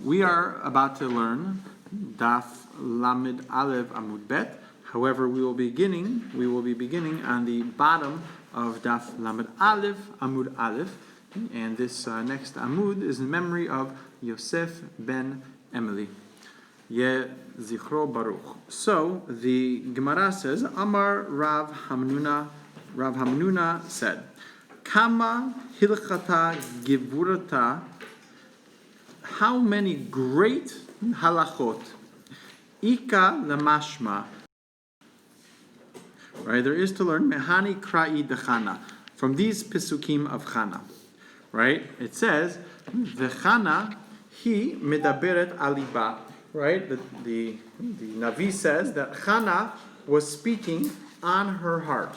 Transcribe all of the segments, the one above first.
we are about to learn Daf Lamed Aleph Amud Bet. However, we will be beginning on the bottom of Daf Lamed Aleph Amud Aleph, and this next Amud is in memory of Yosef ben Emily. Ye Zichro Baruch. So the Gemara says, Amar Rav Hamnuna said, Kama Hilchata Givurata. How many great halachot, ika lemashma, right? There is to learn mehani kra'i dechana, from these pisukim of Chana, right? It says v'chana he medaberet aliba, right? The Navi says that Chana was speaking on her heart.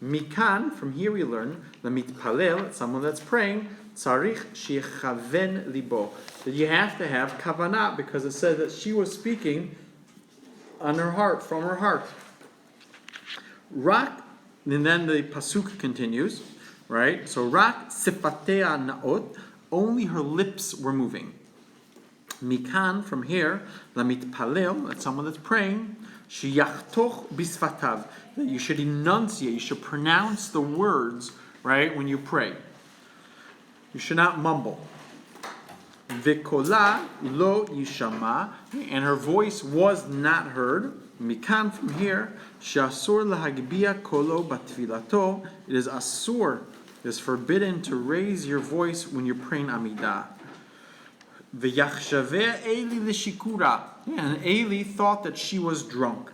Mikan, from here we learn the mitpalel, someone that's praying. Tzarich shechaven libo, that you have to have kavanah, because it says that she was speaking on her heart, from her heart. Rak, and then the pasuk continues, right? So rak sifatea naot, only her lips were moving. Mikan, from here, lamit palel, that's someone that's praying. Sheyachtoch bisfatav, that you should enunciate, you should pronounce the words, right, when you pray. You should not mumble. V'kola lo yishama, and her voice was not heard. Mikan, from here, she'asur lahagbia kolo batfilato, it is asur, it is forbidden to raise your voice when you're praying Amidah. V'yachshaveh Eli l'shikura, and Eli thought that she was drunk.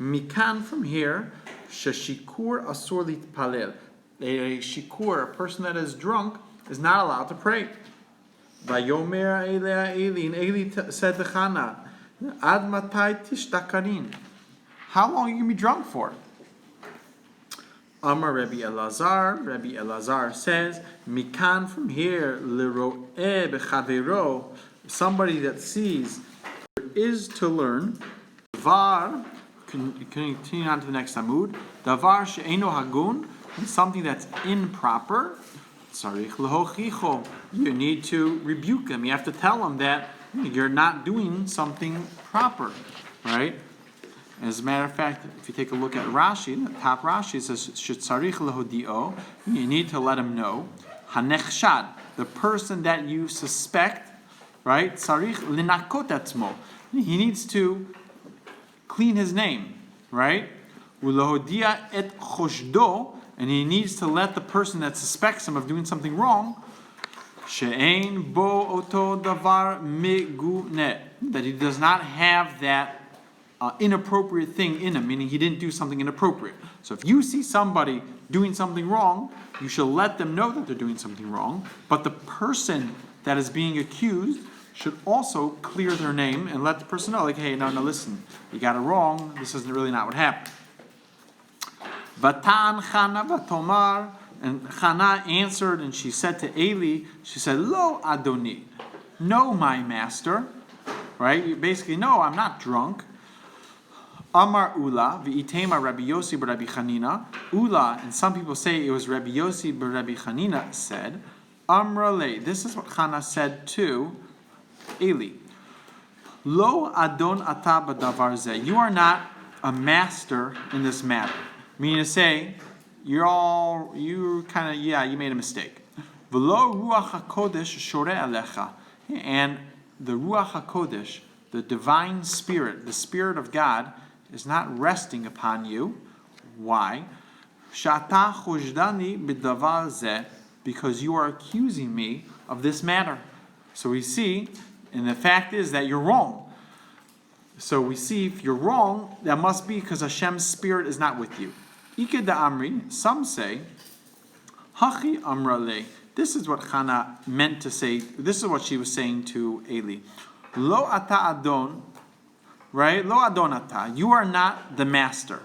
Mikan, from here, she'shikur asur litpalel, a shikur, a person that is drunk, is not allowed to pray. Vayomer Eli, and Eli said to Chana, Ad matai tishtakarin, how long are you going to be drunk for? Amar Rabbi Elazar says, Mikan, from here, Liro'eh b'chavero, somebody that sees, is to learn, Davar, continue on to the next Amud, Davar she'eno hagun, something that's improper. You need to rebuke them. You have to tell them that you're not doing something proper, right? As a matter of fact, if you take a look at Rashi, the top Rashi, it says, "Shetzarich lehodio." You need to let him know. Hanechshad, the person that you suspect, right? Tzarich linakot etzmo. He needs to clean his name, right? Ulehodia et choshdo. And he needs to let the person that suspects him of doing something wrong, she'ein bo oto davar megune, that he does not have that inappropriate thing in him, meaning he didn't do something inappropriate. So if you see somebody doing something wrong, you should let them know that they're doing something wrong, but the person that is being accused should also clear their name and let the person know, like, hey, no, listen, you got it wrong, this is really not what happened. Vatan Chana Vatomar, and Chana answered and she said to Eli, she said, Lo Adoni, no, my master, right? Basically, no, I'm not drunk. Amar Ula, V'itema Rabbi Yossi b'Rabbi Chanina, Ula, and some people say it was Rabbi Yossi b'Rabbi Chanina, said, Amrale, this is what Chana said to Eli. Lo Adon ata b'davar zeh, you are not a master in this matter. Meaning to say, you made a mistake. V'lo ruach hakodesh shoreh alecha, and the ruach hakodesh, the divine spirit, the spirit of God, is not resting upon you. Why? Shata choshdani b'davar zeh, because you are accusing me of this matter. So we see, and the fact is that you're wrong. So we see if you're wrong, that must be because Hashem's spirit is not with you. Ike da Amri, some say, Hachi Amrale. This is what Chana meant to say. This is what she was saying to Eli. Lo ata adon, right? Lo adon ata. You are not the master.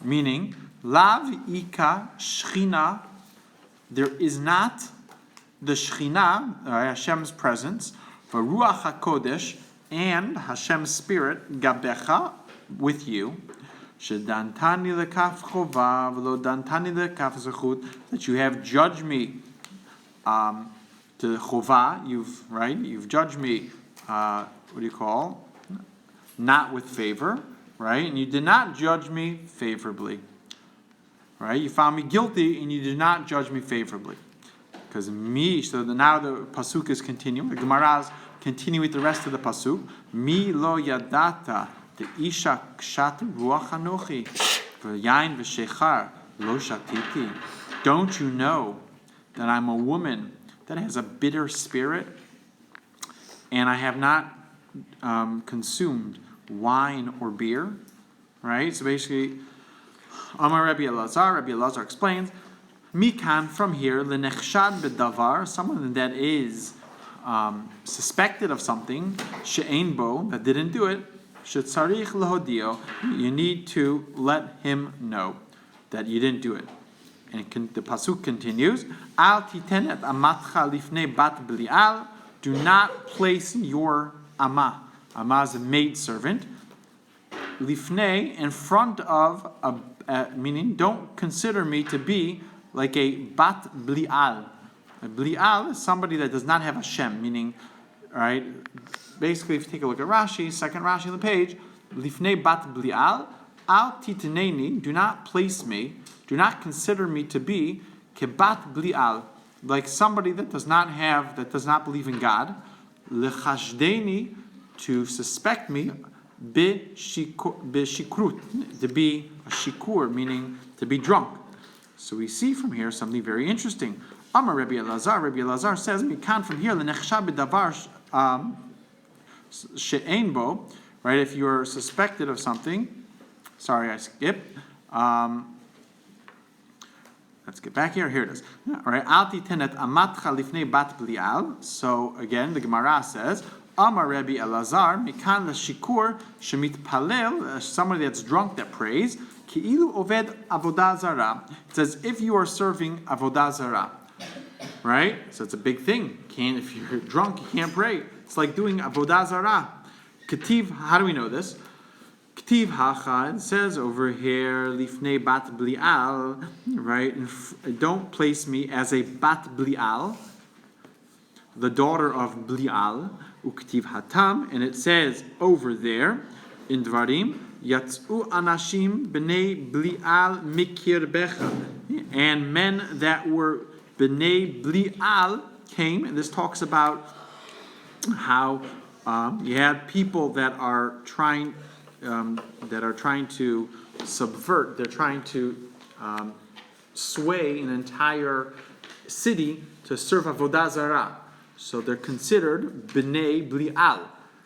Meaning, lav ika shchina. There is not the shchina, Hashem's presence, for ruach hakodesh, and Hashem's spirit, gabecha, with you. Shedantani lekaf chova v'lo dantani lekaf zechut, that you have judged me to chovah, you've judged me not with favor, right? And you did not judge me favorably, right? You found me guilty and you did not judge me favorably. Because now the pasuk is continuing. The Gemara is continuing with the rest of the pasuk. Mi lo yadata the isha kshat ruach anochi v'yain v'shechar lo shatiti. Don't you know that I'm a woman that has a bitter spirit, and I have not consumed wine or beer? Right? So basically, Amar Rabbi Elazar explains, Mikan, from here, lenechshad bedavar, someone that is suspected of something, she'ein bo, that didn't do it, she'tzarich lehodio, you need to let him know that you didn't do it. And the pasuk continues, Al titen et amatcha lifnei bat blial, do not place your ama. Ama is a maid servant. Lifnei, in front of, meaning don't consider me to be like a bat blial. A blial is somebody that does not have a shem, meaning, right? Basically, if you take a look at Rashi, second Rashi on the page, lifnei bat blial, al titeneni, do not place me, do not consider me to be kebat blial, like somebody that does not believe in God. Lechashdeni, to suspect me, beshikrut, to be a shikur, meaning to be drunk. So we see from here something very interesting. Amar Rabbi Elazar says, Mikan, from here, lenechsha b'davar she'ein bo, right? If you are suspected of something, sorry, I skipped. Let's get back here. Here it is. All right. Al titenet amatcha lifnei bat blial. So again, the Gemara says, Amar Rabbi Elazar, mikan l'shikur shemit palel, somebody that's drunk that prays, ki'ilu oved avodah zara. It says, if you are serving avodah zara, right? So it's a big thing. If you're drunk, you can't pray. It's like doing avodah zara. Ketiv, how do we know this? Ketiv hacha, it says over here, lifnei bat blial, right? Don't place me as a bat blial, the daughter of blial. Uktiv hatam, and it says over there in Dvarim, Yatzu anashim b'nei blial mikirbecha, and men that were b'nei blial came, and this talks about how you had people that are trying to subvert, they're trying to sway an entire city to serve avodah zarah. So they're considered b'nei blial,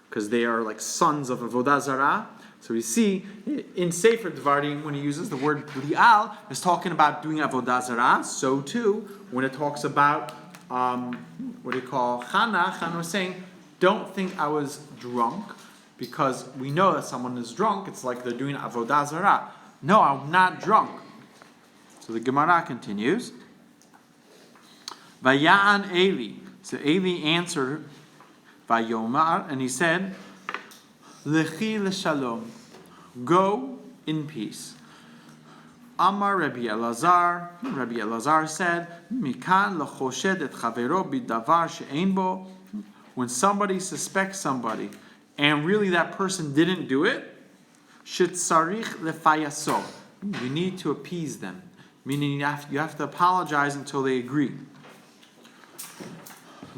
because they are like sons of avodah zarah. So we see in Sefer Dvarim, when he uses the word blial, it's talking about doing avodah zarah. So too, when it talks about Chana was saying, don't think I was drunk, because we know that someone is drunk. It's like they're doing avodah zarah. No, I'm not drunk. So the Gemara continues. Vaya'an Eli. So Eli answered, Vayomar, and he said, Lechi l'shalom, go in peace. Amar Rabbi Elazar said, Mikan l'choshed et chavero b'davar she'ein bo. When somebody suspects somebody, and really that person didn't do it, shetzarich lefayaso. You need to appease them, meaning you have to apologize until they agree.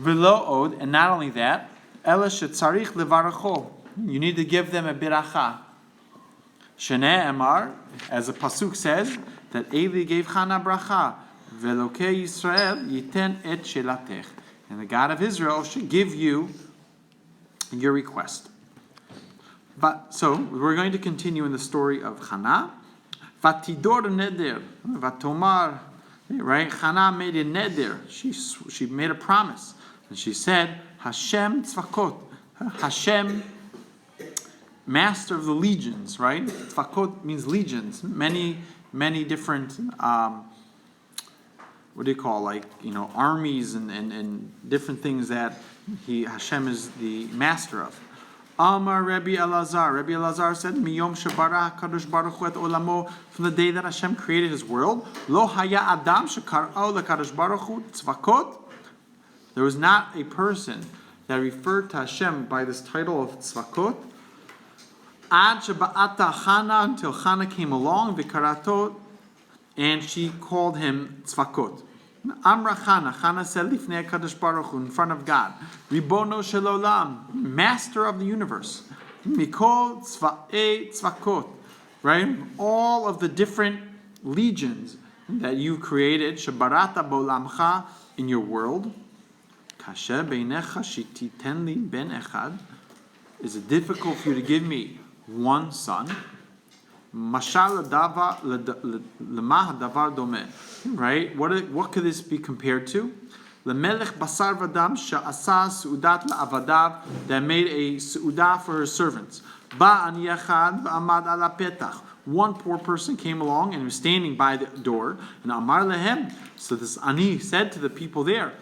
V'lo od, and not only that, ela shetzarich levaracho. You need to give them a biracha. Shnei emar, as the pasuk says, that Eli gave Chana bracha. Velokei Yisrael yiten et shelatech, and the God of Israel should give you your request. But so we're going to continue in the story of Chana. Vatidor neder, vatomar. Right, Chana made a neder. She made a promise, and she said, Hashem tzvakot, Hashem, master of the legions. Right, tzvakot means legions. Many different armies and different things that Hashem is the master of. Amar Rabbi Elazar said, Miyom shebara Kadosh Baruch Hu et olamo, from the day that Hashem created His world, lo haya adam shekar'o lekadosh Baruch Hu tzvakot. There was not a person that referred to Hashem by this title of tzvakot. Ad sheba'ata Chana, until Chana came along, v'karatot, and she called him tzvakot. Amra Chana said, Lifnei HaKadosh Baruch Hu, in front of God, Ribono shel olam, master of the universe, Mikol tzva'ei tzvakot, right? All of the different legions that you created, Shebarata bo'lamcha, in your world, Kasher beinecha shititen li ben echad, is it difficult for you to give me one son? Mashal lemah davar domeh, right? What could this be compared to? Lemelech basar vadam she'asa seudat la'avadav, that made a seudah for her servants. Ba'ani echad v'amad ala petach. One poor person came along and was standing by the door, and amar lehem. So this ani said to the people there,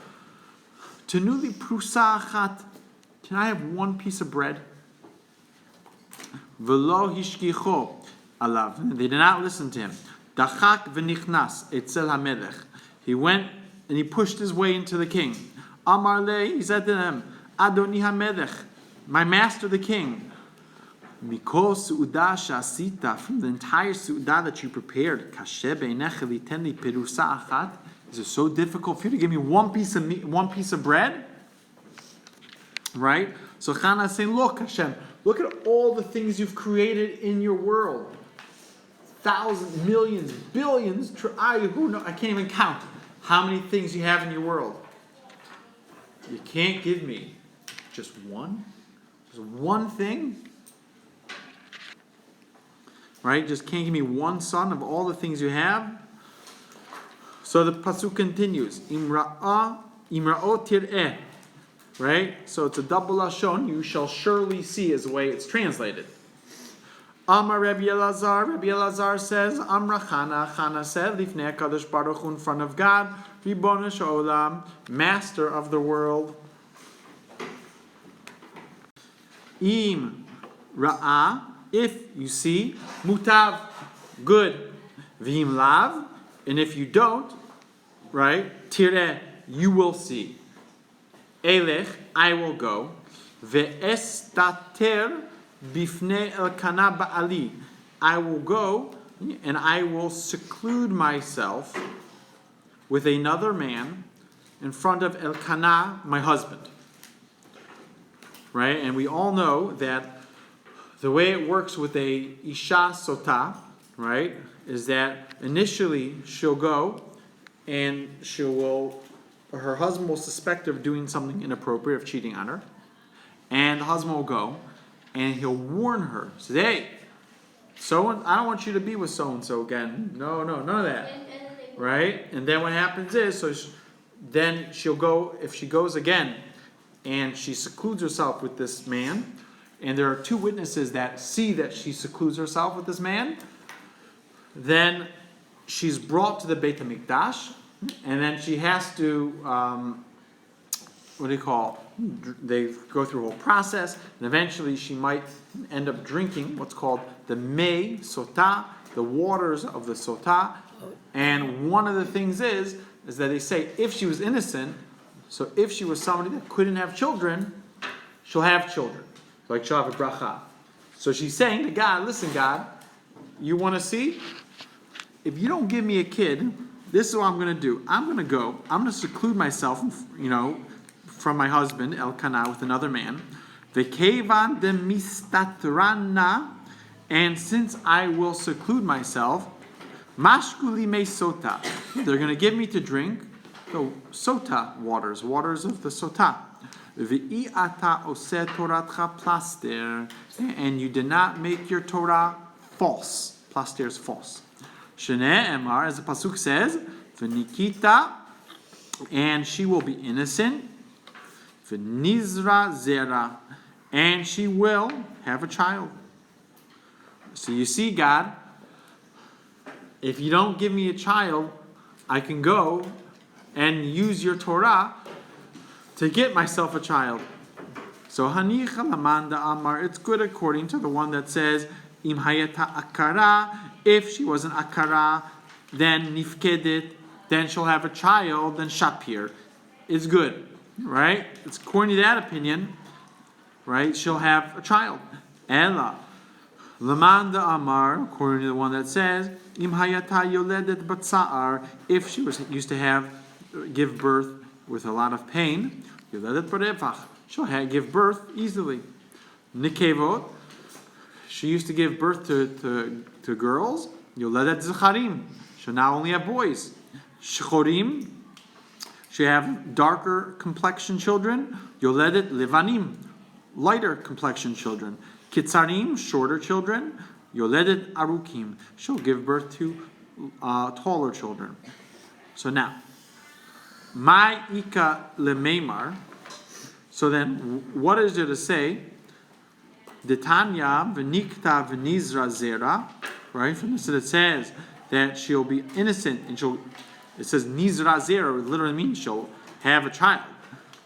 Tenuli prusa achat, can I have one piece of bread? V'lo hishkicho alav. They did not listen to him. Dachak v'nichnas etzel hamelech. He went and he pushed his way into the king. Amar le, he said to them, Adoni hamelech, my master the king. Mikol su'udah sha'asita, from the entire su'udah that you prepared, kashe beinecha liten li perusa achat. Is it so difficult for you to give me one piece of meat, one piece of bread? Right? So Chana is saying, look, Hashem, look at all the things you've created in your world. Thousands, millions, billions, I can't even count how many things you have in your world. You can't give me just one? Just one thing? Right? Just can't give me one son of all the things you have? So the pasuk continues, Imra'o tir'eh, right? So it's a double lashon, you shall surely see is the way it's translated. Amar Rabbi Elazar says, Amra Chana said, Lifnei HaKadosh Baruch Hu, in front of God, Ribono shel olam, master of the world. Im ra'ah, if you see, mutav, good, v'im lav, and if you don't, right, tireh, you will see. Elech, I will go. Ve'estater bifnei Elkanah ba'ali. I will go and I will seclude myself with another man in front of Elkanah, my husband. Right? And we all know that the way it works with a isha sota, right, is that initially she'll go and her husband will suspect her of doing something inappropriate, of cheating on her. And the husband will go and he'll warn her. Say, hey, I don't want you to be with so-and-so again. No, none of that. Right? And then what happens is, then she'll go, if she goes again and she secludes herself with this man, and there are two witnesses that see that she secludes herself with this man, then she's brought to the Beit HaMikdash, and then she has to, they go through a whole process, and eventually she might end up drinking what's called the Mei Sotah, the waters of the Sotah. And one of the things is that they say if she was innocent, so if she was somebody that couldn't have children, she'll have children. Like she'll have a bracha. So she's saying to God, listen, God, you want to see? If you don't give me a kid, this is what I'm going to do. I'm going to seclude myself, from my husband, Elkanah, with another man. Vekevan de mistatrana, and since I will seclude myself, mashkuli me sota, they're going to give me to drink the sota waters of the sota. Ve'iata oseh toratcha plaster, and you did not make your Torah false. Plaster is false. Shnei emar, as the pasuk says, v'nikita, and she will be innocent. V'nizra zera, and she will have a child. So you see, God, if you don't give me a child, I can go and use your Torah to get myself a child. So hanicha lamanda amar, it's good according to the one that says im hayata akara, if she was an akara, then nifkedet, then she'll have a child, then shapir. It's good. right? It's according to that opinion, right? She'll have a child. Ella. Lamanda Amar, according to the one that says, Im hayata yoledet batsa'ar, if she was used to give birth with a lot of pain, yoledet barevach, she'll give birth easily. Nikevot, she used to give birth to girls, yoledet zecharim, she'll now only have boys. Shechorim, she have darker complexion children, yoledet levanim, lighter complexion children. Kitzarim, shorter children. Yoledet arukim, she'll give birth to taller children. So now, my ika lemeimar. So then, what is there to say? Detanya v'nikta v'nizra zera. Right? So it says that she'll be innocent and it says nizra zera, it literally means she'll have a child.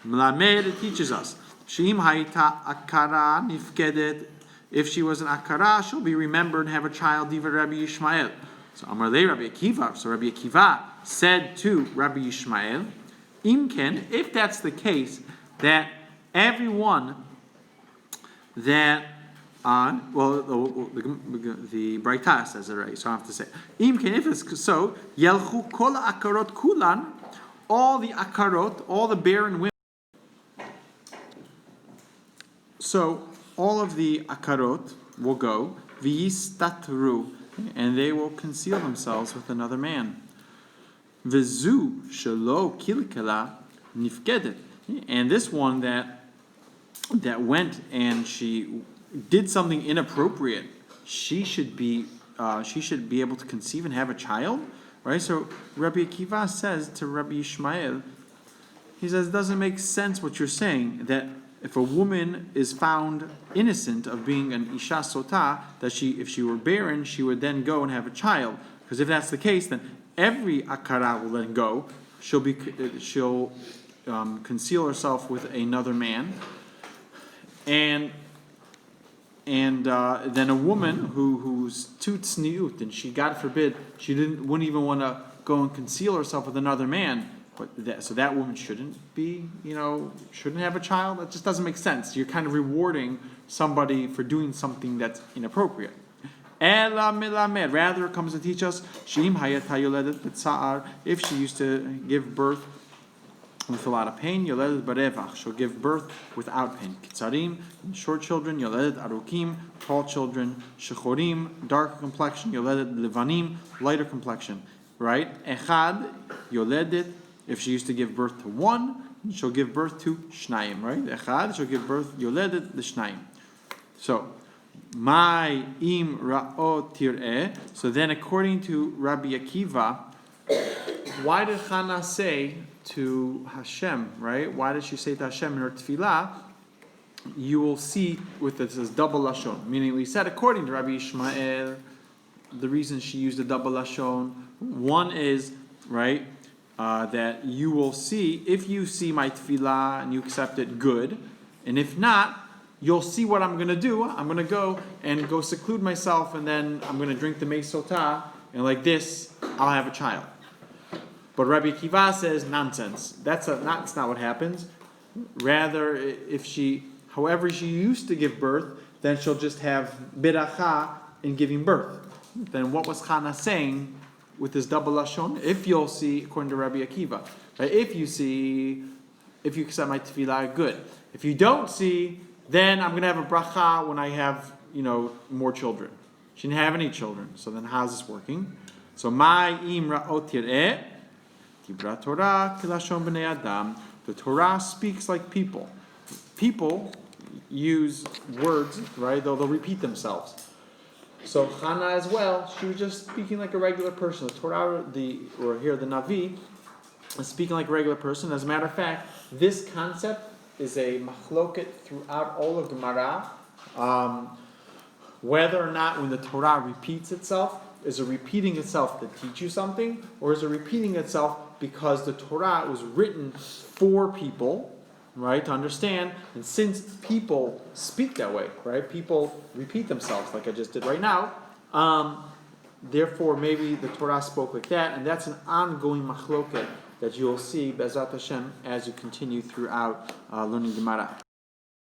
Melamed, it teaches us. She'im hayita akara nifkedet. If she was an akara, she'll be remembered and have a child, diva Rabbi Yishmael. So Amar le Rabbi Akiva. So Rabbi Akiva said to Rabbi Yishmael, Imken, if that's the case, that everyone that the Braita says it right, so I have to say. Imken, if it's so, Yelchu kol akarot kulan, all the akarot, all the barren women. So all of the akarot will go, v'istatru, and they will conceal themselves with another man. V'zu shelo kilkela nifkedet, and this one that went and she did something inappropriate, she should be able to conceive and have a child, right? So Rabbi Akiva says to Rabbi Yishmael, he says, it doesn't make sense what you're saying, that if a woman is found innocent of being an isha sota, that if she were barren, she would then go and have a child. Because if that's the case, then every akara will then go. She'll conceal herself with another man, and then a woman who's too tzniut, and she, God forbid, she wouldn't even want to go and conceal herself with another man. So that woman shouldn't have a child. That just doesn't make sense. You're kind of rewarding somebody for doing something that's inappropriate. Ela melamed. Rather, it comes to teach us, Sheim hayat hayoledet b'tza'ar, if she used to give birth with a lot of pain, yoledet barevach, she'll give birth without pain. Kitzarim, short children, yoledet arukim, tall children, shechorim, darker complexion, yoledet levanim, lighter complexion. Right? Echad, yoledet, if she used to give birth to one, she'll give birth to shnayim, right? Echad, she'll give birth, yoledet l'shnayim. So, my im ra'o tir'eh. So then, according to Rabbi Akiva, why did Hannah say to Hashem, right? Why did she say to Hashem in her tefillah, you will see with this double lashon? Meaning, we said, according to Rabbi Ishmael, the reason she used a double lashon, one is, right, that you will see, if you see my tefillah and you accept it, good. And if not, you'll see what I'm going to do. I'm going to go seclude myself, and then I'm going to drink the mei sotah, and like this, I'll have a child. But Rabbi Akiva says, nonsense. That's not what happens. Rather, however she used to give birth, then she'll just have beracha in giving birth. Then what was Hannah saying with this double lashon? If you'll see, according to Rabbi Akiva, right? If you accept my tefillah, good. If you don't see, then I'm going to have a bracha when I have, more children. She didn't have any children, so then how's this working? So my imra otireh, tibra Torah kilashon b'nei adam. The Torah speaks like people. People use words, right? They'll repeat themselves. So Hannah as well, she was just speaking like a regular person. The Torah, the Navi, is speaking like a regular person. As a matter of fact, this concept is a machloket throughout all of Gemara. Whether or not when the Torah repeats itself, is it repeating itself to teach you something, or is it repeating itself because the Torah was written for people, right, to understand, and since people speak that way, right, people repeat themselves like I just did right now, therefore maybe the Torah spoke like that, and that's an ongoing machloket that you'll see Bezat Hashem as you continue throughout learning Gemara.